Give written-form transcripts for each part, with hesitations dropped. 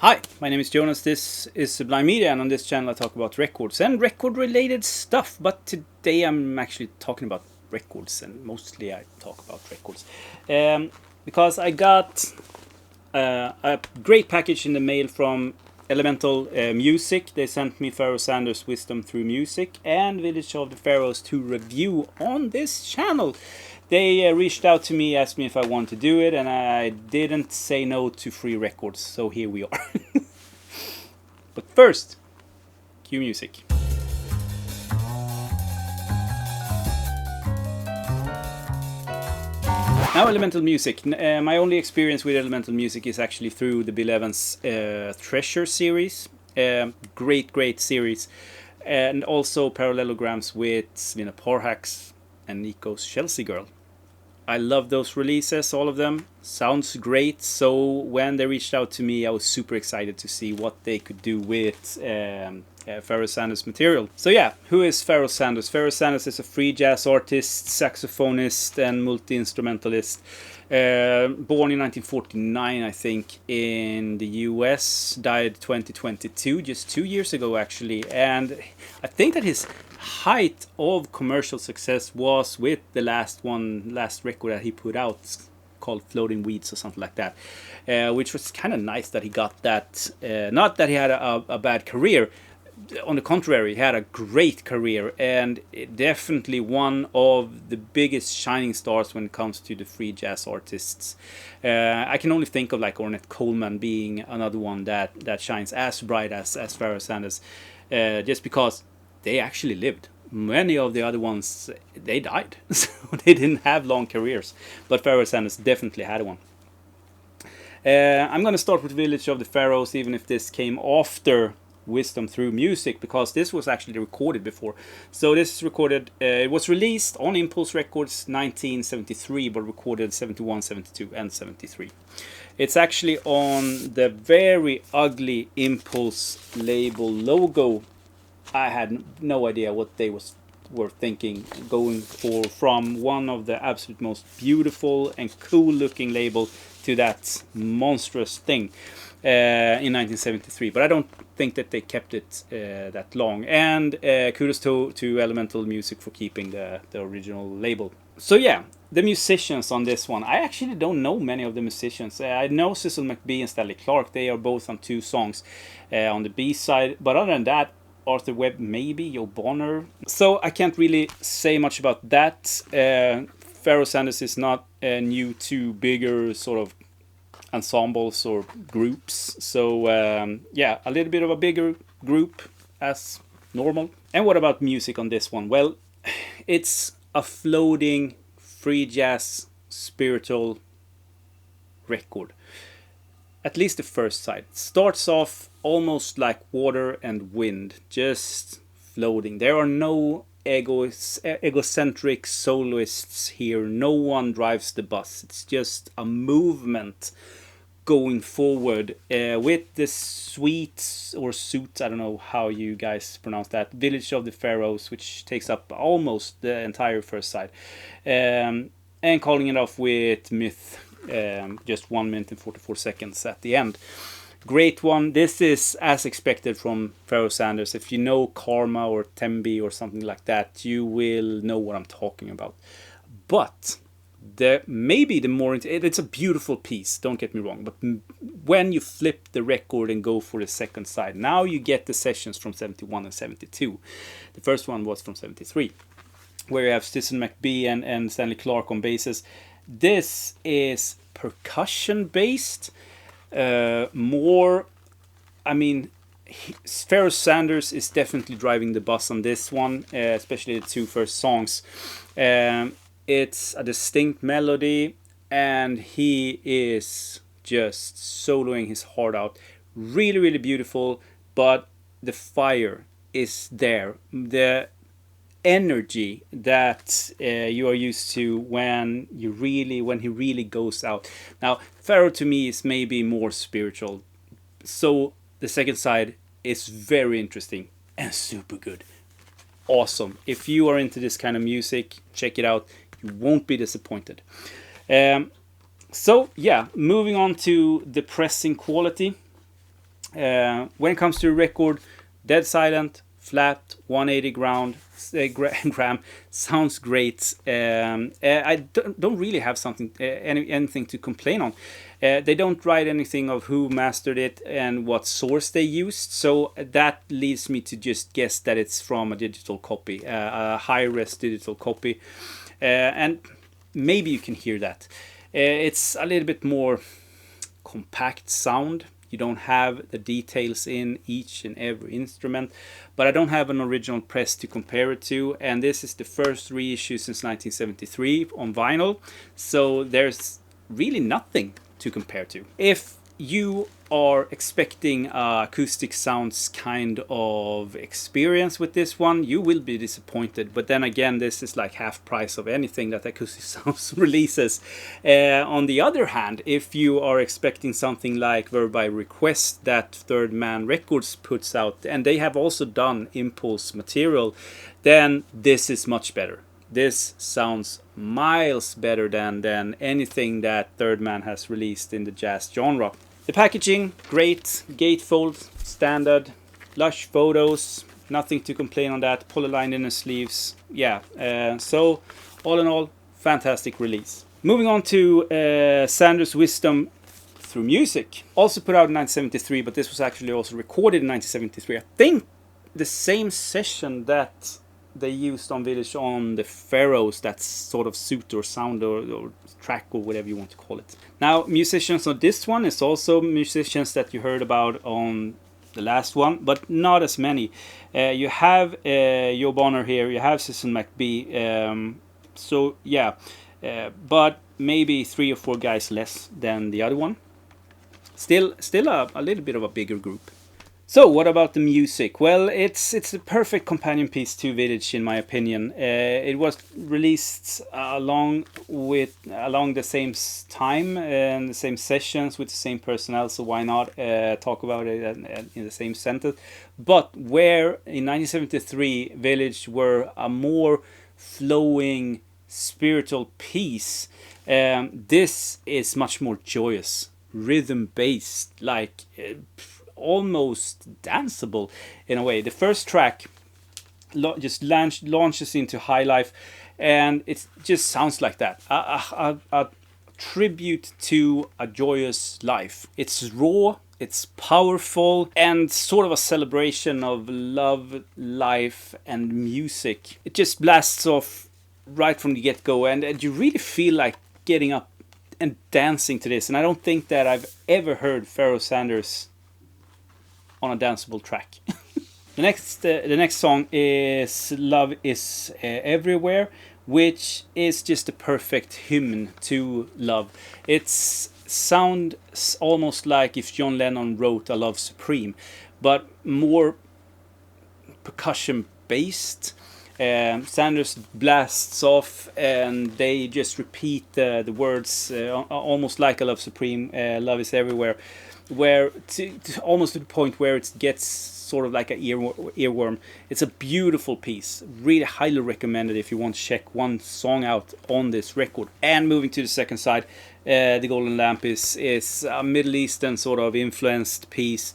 Hi, my name is Jonas, this is Sublime Media, and on this channel I talk about records and record related stuff, but today I'm actually talking about records, and mostly I talk about records. Because I got a great package in the mail from Elemental Music. They sent me Pharoah Sanders' Wisdom Through Music and Village of the Pharaohs to review on this channel. They reached out to me, asked me if I wanted to do it, and I didn't say no to free records, so here we are. But first, cue music. Now, Elemental Music. My only experience with Elemental Music is actually through the Bill Evans Treasure series. Great series. And also parallelograms with Svina Porhax and Nico's Chelsea Girl. I love those releases, all of them. Sounds great. So when they reached out to me, I was super excited to see what they could do with Pharoah Sanders material. So yeah, who is Pharoah Sanders? Pharoah Sanders is a free jazz artist, saxophonist, and multi-instrumentalist. Born in 1949, I think, in the US. Died 2022, just 2 years ago actually. And I think that his height of commercial success was with the last record that he put out called Floating Weeds or something like that, which was kind of nice that he got that. Not that he had a bad career, on the contrary, he had a great career and definitely one of the biggest shining stars when it comes to the free jazz artists. I can only think of like Ornette Coleman being another one that shines as bright as Pharoah Sanders, just because they actually lived. Many of the other ones, they died, so they didn't have long careers. But Pharoah Sanders definitely had one. I'm going to start with Village of the Pharaohs, even if this came after Wisdom Through Music, because this was actually recorded before. So this is recorded, it was released on Impulse Records 1973, but recorded 71, 72 and 73. It's actually on the very ugly Impulse label logo. I had no idea what they were thinking, going for from one of the absolute most beautiful and cool looking label to that monstrous thing in 1973. But I don't think that they kept it that long. And kudos to Elemental Music for keeping the original label. So yeah, the musicians on this one. I actually don't know many of the musicians. I know Cecil McBee and Stanley Clarke. They are both on 2 songs on the B side. But other than that, Arthur Webb, maybe, Joe Bonner. So I can't really say much about that. Pharoah Sanders is not new to bigger sort of ensembles or groups. So yeah, a little bit of a bigger group as normal. And what about music on this one? Well, it's a floating free jazz spiritual record. At least the first side. It starts off almost like water and wind, just floating. There are no egocentric soloists here. No one drives the bus. It's just a movement going forward with the suite, I don't know how you guys pronounce that, Village of the Pharaohs, which takes up almost the entire first side, and calling it off with Myth, just 1 minute and 44 seconds at the end. Great one. This is as expected from Pharoah Sanders. If you know Karma or Tembi or something like that, you will know what I'm talking about. But it's a beautiful piece, don't get me wrong, but when you flip the record and go for the second side, now you get the sessions from 71 and 72. The first one was from 73, where you have Cecil McBee and Stanley Clarke on basses. This is percussion based, more. I mean, Pharoah Sanders is definitely driving the bus on this one, especially the 2 first songs. It's a distinct melody, and he is just soloing his heart out. Really, really beautiful, but the fire is there. The energy that you are used to when he really goes out. Now, Pharoah to me is maybe more spiritual. So the second side is very interesting and super good. Awesome. If you are into this kind of music, check it out. You won't be disappointed. So yeah, moving on to the pressing quality. When it comes to record, dead silent, flat, 180 gram, sounds great. I don't really have anything to complain on. They don't write anything of who mastered it and what source they used, so that leads me to just guess that it's from a digital copy, a high-res digital copy, and maybe you can hear that. It's a little bit more compact sound. You don't have the details in each and every instrument, but I don't have an original press to compare it to, and this is the first reissue since 1973 on vinyl, so there's really nothing to compare to. If you are expecting acoustic sounds kind of experience with this one, you will be disappointed. But then again, this is like half price of anything that Acoustic Sounds releases. On the other hand, if you are expecting something like Verb by Request that Third Man Records puts out, and they have also done Impulse material, then this is much better. This sounds miles better than anything that Third Man has released in the jazz genre. The packaging, great, gatefold, standard, lush photos, nothing to complain on that, polylined inner sleeves, yeah. So all in all, fantastic release. Moving on to Sanders' Wisdom Through Music, also put out in 1973, but this was actually also recorded in 1973. I think the same session that they used on Village on the Pharaohs, that sort of suit or sound or track or whatever you want to call it. Now, musicians on this one is also musicians that you heard about on the last one, but not as many. You have Joe Bonner here, you have Susan McBee, so yeah, but maybe 3 or 4 guys less than the other one. Still a little bit of a bigger group. So what about the music? Well, it's a perfect companion piece to Village, in my opinion. It was released along the same time and the same sessions with the same personnel, so why not talk about it in the same sentence? But where in 1973 Village were a more flowing spiritual piece, this is much more joyous, rhythm based, like almost danceable in a way. The first track just launches into high life, and it just sounds like that, a tribute to a joyous life. It's raw, it's powerful, and sort of a celebration of love, life, and music. It just blasts off right from the get-go, and you really feel like getting up and dancing to this. And I don't think that I've ever heard Pharoah Sanders on a danceable track. The next song is Love Is Everywhere, which is just a perfect hymn to love. It sounds almost like if John Lennon wrote A Love Supreme, but more percussion based. Sanders blasts off and they just repeat the words almost like A Love Supreme, Love Is Everywhere, where almost to the point where it gets sort of like an earworm. It's a beautiful piece, really highly recommended if you want to check one song out on this record. And moving to the second side, The Golden Lamp is a Middle Eastern sort of influenced piece.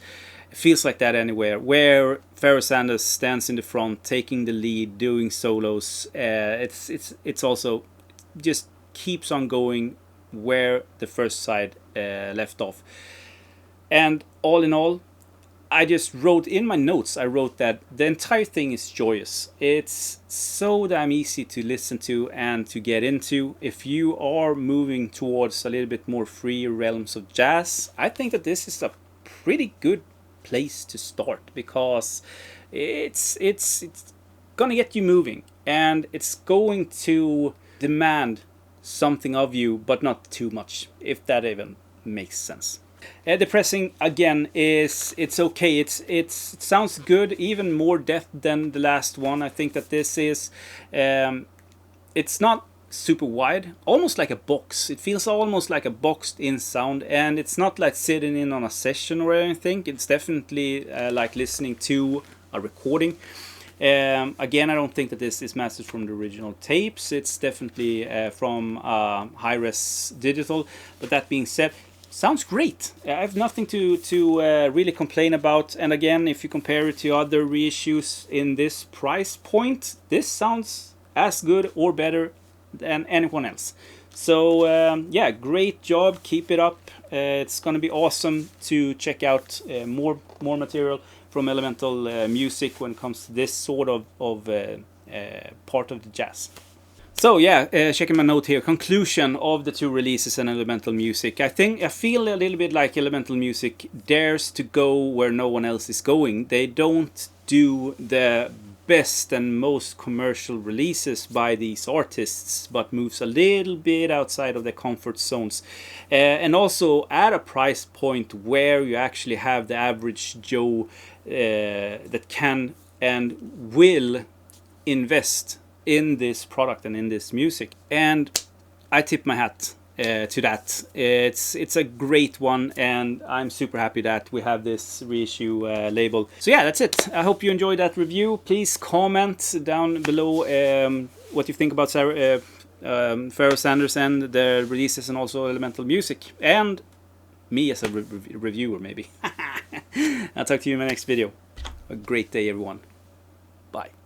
It feels like that anywhere, where Pharoah Sanders stands in the front, taking the lead, doing solos. It's also just keeps on going where the first side left off. And all in all, I just wrote in my notes, I wrote that the entire thing is joyous. It's so damn easy to listen to and to get into. If you are moving towards a little bit more free realms of jazz, I think that this is a pretty good place to start, because it's gonna get you moving, and it's going to demand something of you, but not too much, if that even makes sense. The pressing again it's okay. It sounds good, even more depth than the last one. I think that this is it's not super wide, almost like a box. It feels almost like a boxed in sound, and it's not like sitting in on a session or anything. It's definitely like listening to a recording. Again, I don't think that this is mastered from the original tapes. It's definitely from high-res digital. But that being said, sounds great. I have nothing to really complain about. And again, if you compare it to other reissues in this price point, this sounds as good or better than anyone else. So yeah, great job. Keep it up. It's gonna be awesome to check out more material from Elemental Music when it comes to this sort of part of the jazz. So yeah, checking my note here. Conclusion of the two releases in Elemental Music. I feel a little bit like Elemental Music dares to go where no one else is going. They don't do the best and most commercial releases by these artists, but moves a little bit outside of their comfort zones, and also at a price point where you actually have the average Joe that can and will invest in this product and in this music. And I tip my hat to that. It's a great one, and I'm super happy that we have this reissue label. So yeah, that's it. I hope you enjoyed that review. Please comment down below what you think about Pharoah Sanders and the releases, and also Elemental Music, and me as a reviewer maybe. I'll talk to you in my next video. A great day, everyone. Bye.